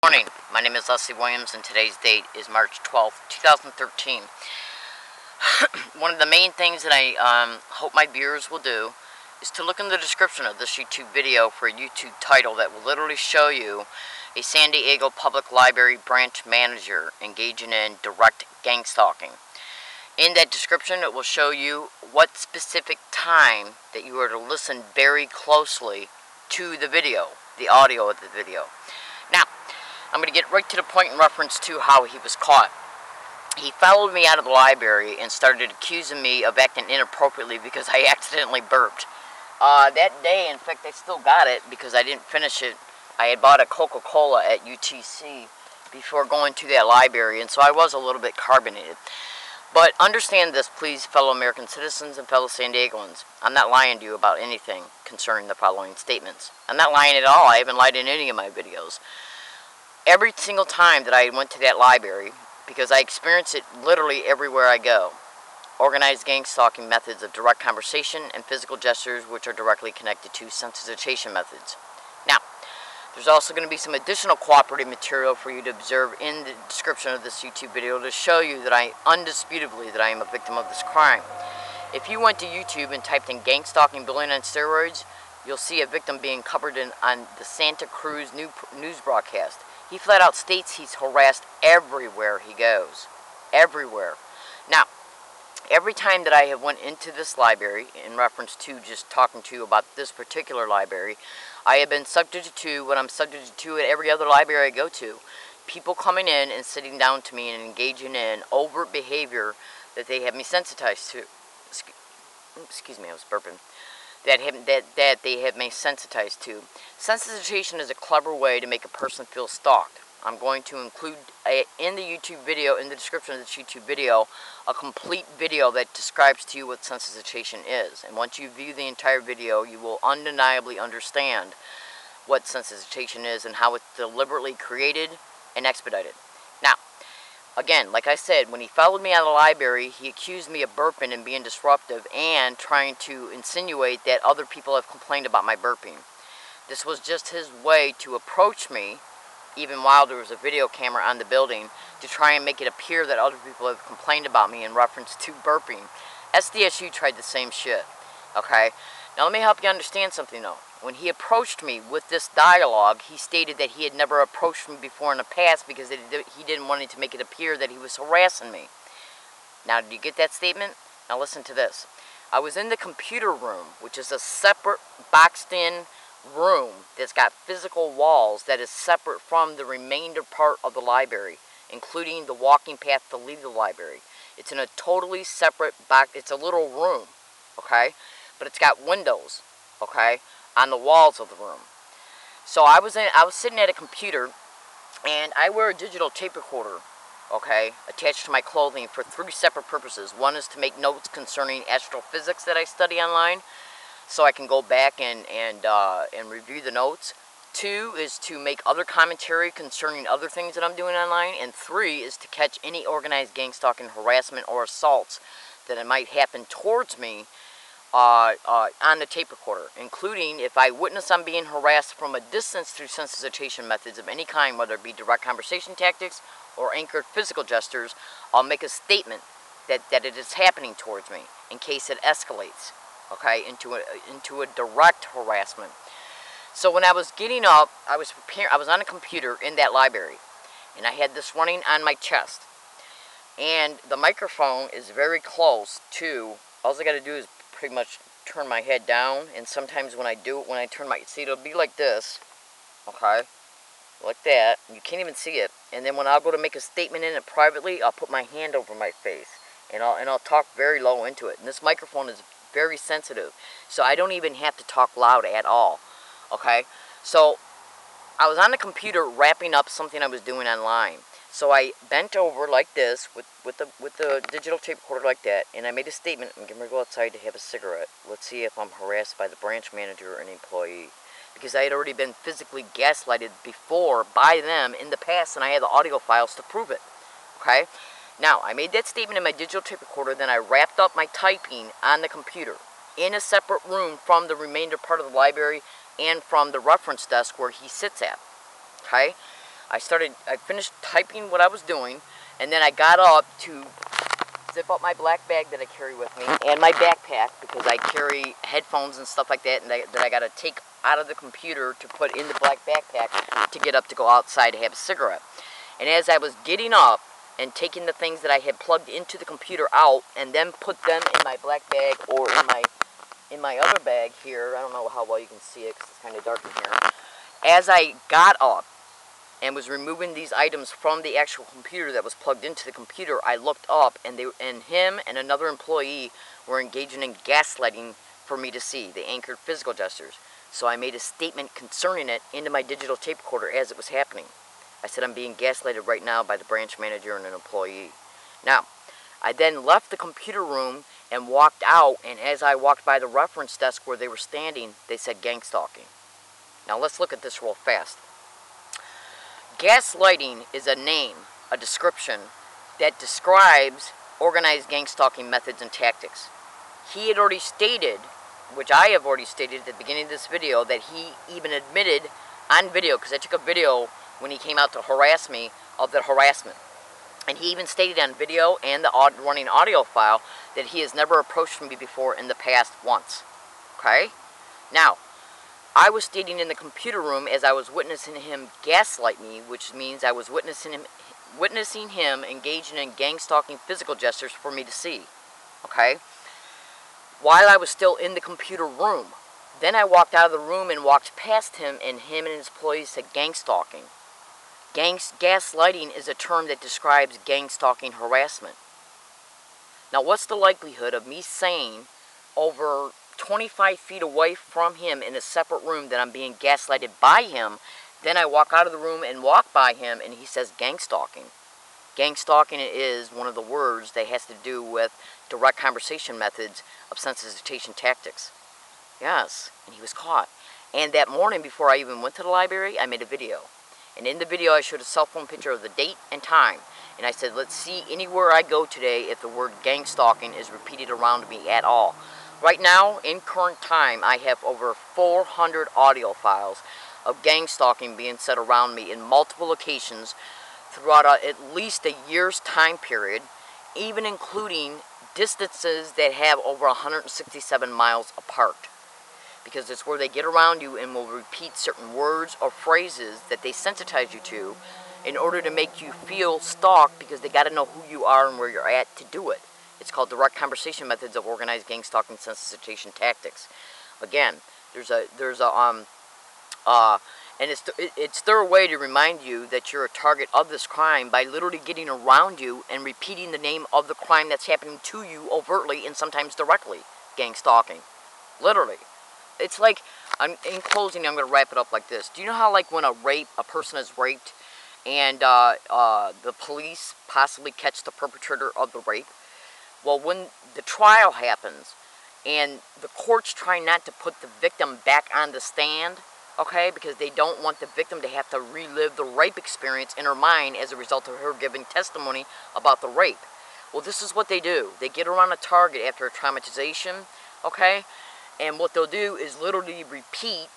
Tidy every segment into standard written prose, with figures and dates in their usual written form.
Morning, my name is Leslie Williams and today's date is March 12th, 2013. One of the main things that I hope my viewers will do is to look in the description of this YouTube video for a YouTube title that will literally show you a San Diego Public Library branch manager engaging in direct gang stalking. In that description it will show you what specific time that you are to listen very closely to the video, the audio of the video. Now, I'm going to get right to the point in reference to how he was caught. He followed me out of the library and started accusing me of acting inappropriately because I accidentally burped. That day, in fact, I still got it because I didn't finish it. I had bought a Coca-Cola at UTC before going to that library, and so I was a little bit carbonated. But understand this, please, fellow American citizens and fellow San Diegoans. I'm not lying to you about anything concerning the following statements. I'm not lying at all. I haven't lied in any of my videos. Every single time that I went to that library, because I experience it literally everywhere I go, organized gang stalking methods of direct conversation and physical gestures which are directly connected to sensitization methods. Now, there's also going to be some additional cooperative material for you to observe in the description of this YouTube video to show you that undisputably that I am a victim of this crime. If you went to YouTube and typed in gang stalking bullying on steroids, you'll see a victim being covered on the Santa Cruz news broadcast. He flat out states he's harassed everywhere he goes. Everywhere. Now, every time that I have went into this library, in reference to just talking to you about this particular library, I have been subject to what I'm subject to at every other library I go to. People coming in and sitting down to me and engaging in overt behavior that they have me sensitized to. Excuse me, I was burping. That they have me sensitized to. Sensitization is a clever way to make a person feel stalked. I'm going to include in the YouTube video, in the description of this YouTube video, a complete video that describes to you what sensitization is. And once you view the entire video, you will undeniably understand what sensitization is and how it's deliberately created and expedited. Now, again, like I said, when he followed me out of the library, he accused me of burping and being disruptive and trying to insinuate that other people have complained about my burping. This was just his way to approach me, even while there was a video camera on the building, to try and make it appear that other people have complained about me in reference to burping. SDSU tried the same shit, okay? Now let me help you understand something though. When he approached me with this dialogue, he stated that he had never approached me before in the past because he didn't want to make it appear that he was harassing me. Now, did you get that statement? Now listen to this. I was in the computer room, which is a separate boxed-in room that's got physical walls that is separate from the remainder part of the library, including the walking path to leave the library. It's in a totally separate box. It's a little room, okay? But it's got windows, okay, on the walls of the room. So I was sitting at a computer, and I wear a digital tape recorder, okay, attached to my clothing for 3 separate purposes. One is to make notes concerning astrophysics that I study online, so I can go back and review the notes. 2 is to make other commentary concerning other things that I'm doing online. And 3 is to catch any organized gang stalking, harassment, or assaults that might happen towards me on the tape recorder, including if I witness I'm being harassed from a distance through sensitization methods of any kind, whether it be direct conversation tactics or anchored physical gestures. I'll make a statement that it is happening towards me in case it escalates, okay, into a direct harassment. So when I was getting up, I was on a computer in that library, and I had this running on my chest, and the microphone is very close to. All I got to do is pretty much turn my head down, and sometimes when I do it, when I turn my, see, it'll be like this, okay, like that. You can't even see it. And then when I'll go to make a statement in it privately, I'll put my hand over my face, and I'll talk very low into it. And this microphone is very sensitive, so I don't even have to talk loud at all, okay? So I was on the computer wrapping up something I was doing online. So I bent over like this with the digital tape recorder like that, and I made a statement. I'm going to go outside to have a cigarette. Let's see if I'm harassed by the branch manager or an employee. Because I had already been physically gaslighted before by them in the past, and I had the audio files to prove it. Okay? Now, I made that statement in my digital tape recorder, then I wrapped up my typing on the computer in a separate room from the remainder part of the library and from the reference desk where he sits at. Okay? I finished typing what I was doing, and then I got up to zip up my black bag that I carry with me and my backpack, because I carry headphones and stuff like that, and that I got to take out of the computer to put in the black backpack to get up to go outside to have a cigarette. And as I was getting up and taking the things that I had plugged into the computer out and then put them in my black bag or in my other bag here, I don't know how well you can see it because it's kind of dark in here. As I got up and was removing these items from the actual computer that was plugged into the computer, I looked up, and him and another employee were engaging in gaslighting for me to see. They anchored physical gestures. So I made a statement concerning it into my digital tape recorder as it was happening. I said, I'm being gaslighted right now by the branch manager and an employee. Now, I then left the computer room and walked out, and as I walked by the reference desk where they were standing, they said gang stalking. Now let's look at this real fast. Gaslighting is a name, a description, that describes organized gang stalking methods and tactics. He had already stated, which I have already stated at the beginning of this video, that he even admitted on video, because I took a video when he came out to harass me of the harassment. And he even stated on video and the running audio file that he has never approached me before in the past once. Okay? Now, I was stating in the computer room as I was witnessing him gaslight me, which means I was witnessing him engaging in gang stalking physical gestures for me to see. Okay? While I was still in the computer room. Then I walked out of the room and walked past him and his employees said gang stalking. Gaslighting is a term that describes gang stalking harassment. Now, what's the likelihood of me saying over 25 feet away from him in a separate room that I'm being gaslighted by him? Then I walk out of the room and walk by him and he says gang stalking. Gang stalking is one of the words that has to do with direct conversation methods of sensitization tactics. Yes, and he was caught. And that morning before I even went to the library, I made a video. And in the video I showed a cell phone picture of the date and time. And I said, let's see anywhere I go today if the word gang stalking is repeated around me at all. Right now, in current time, I have over 400 audio files of gang stalking being said around me in multiple locations throughout at least a year's time period, even including distances that have over 167 miles apart. Because it's where they get around you and will repeat certain words or phrases that they sensitize you to in order to make you feel stalked, because they got to know who you are and where you're at to do it. It's called direct conversation methods of organized gang stalking sensitization tactics. Again, it's their way to remind you that you're a target of this crime by literally getting around you and repeating the name of the crime that's happening to you overtly and sometimes directly. Gang stalking. Literally. It's like, in closing, I'm going to wrap it up like this. Do you know how, like, when a person is raped and the police possibly catch the perpetrator of the rape? Well, when the trial happens and the courts try not to put the victim back on the stand, okay, because they don't want the victim to have to relive the rape experience in her mind as a result of her giving testimony about the rape. Well, this is what they do. They get around a target after a traumatization, okay? And what they'll do is literally repeat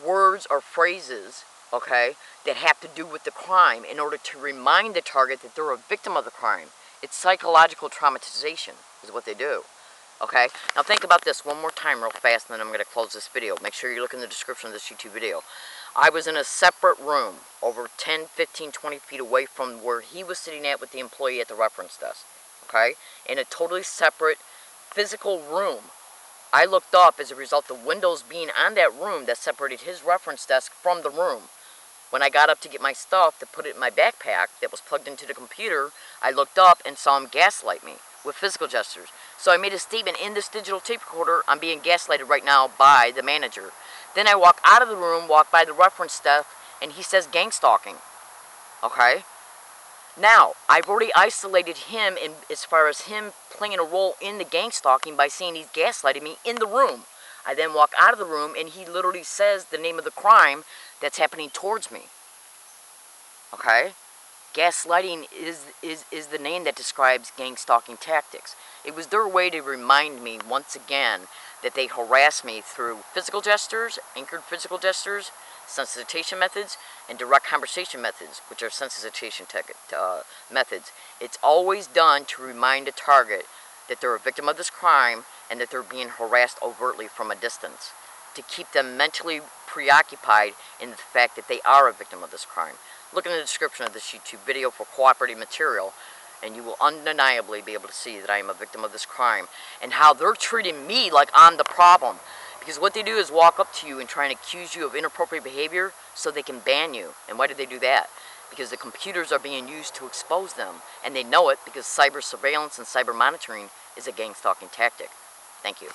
words or phrases, okay, that have to do with the crime in order to remind the target that they're a victim of the crime. It's psychological traumatization is what they do, okay? Now think about this one more time real fast, and then I'm going to close this video. Make sure you look in the description of this YouTube video. I was in a separate room over 10, 15, 20 feet away from where he was sitting at with the employee at the reference desk, okay? In a totally separate physical room. I looked up as a result of windows being on that room that separated his reference desk from the room. When I got up to get my stuff to put it in my backpack that was plugged into the computer, I looked up and saw him gaslight me with physical gestures. So I made a statement in this digital tape recorder, I'm being gaslighted right now by the manager. Then I walk out of the room, walk by the reference desk, and he says gang stalking. Okay? Now, I've already isolated him in as far as him playing a role in the gang stalking by saying he's gaslighting me in the room. I then walk out of the room and he literally says the name of the crime that's happening towards me. Okay? Gaslighting is the name that describes gang stalking tactics. It was their way to remind me once again that they harass me through physical gestures, anchored physical gestures, sensitization methods and direct conversation methods, which are sensitization methods. It's always done to remind a target that they're a victim of this crime and that they're being harassed overtly from a distance, to keep them mentally preoccupied in the fact that they are a victim of this crime. Look in the description of this YouTube video for cooperative material, and you will undeniably be able to see that I am a victim of this crime and how they're treating me like I'm the problem. Because what they do is walk up to you and try and accuse you of inappropriate behavior so they can ban you. And why do they do that? Because the computers are being used to expose them, and they know it because cyber surveillance and cyber monitoring is a gang stalking tactic. Thank you.